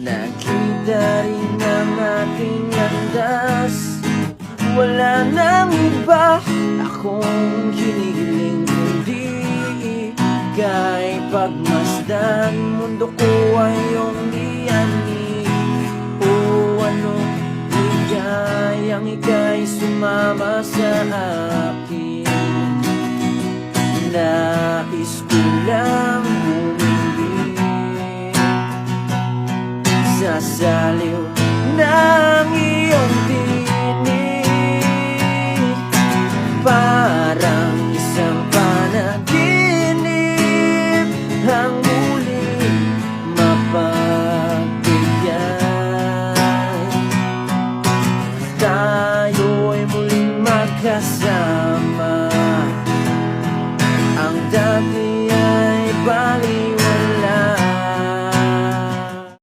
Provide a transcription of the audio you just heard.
Nakita rin ang ating landas, wala nang iba akong hinihiling kundi ika'y pagmasdan. Mundo ko ay iyong iyanin, o ano ligayang ika'y sumama sa akin. Nais ko lang umibig, sasaliw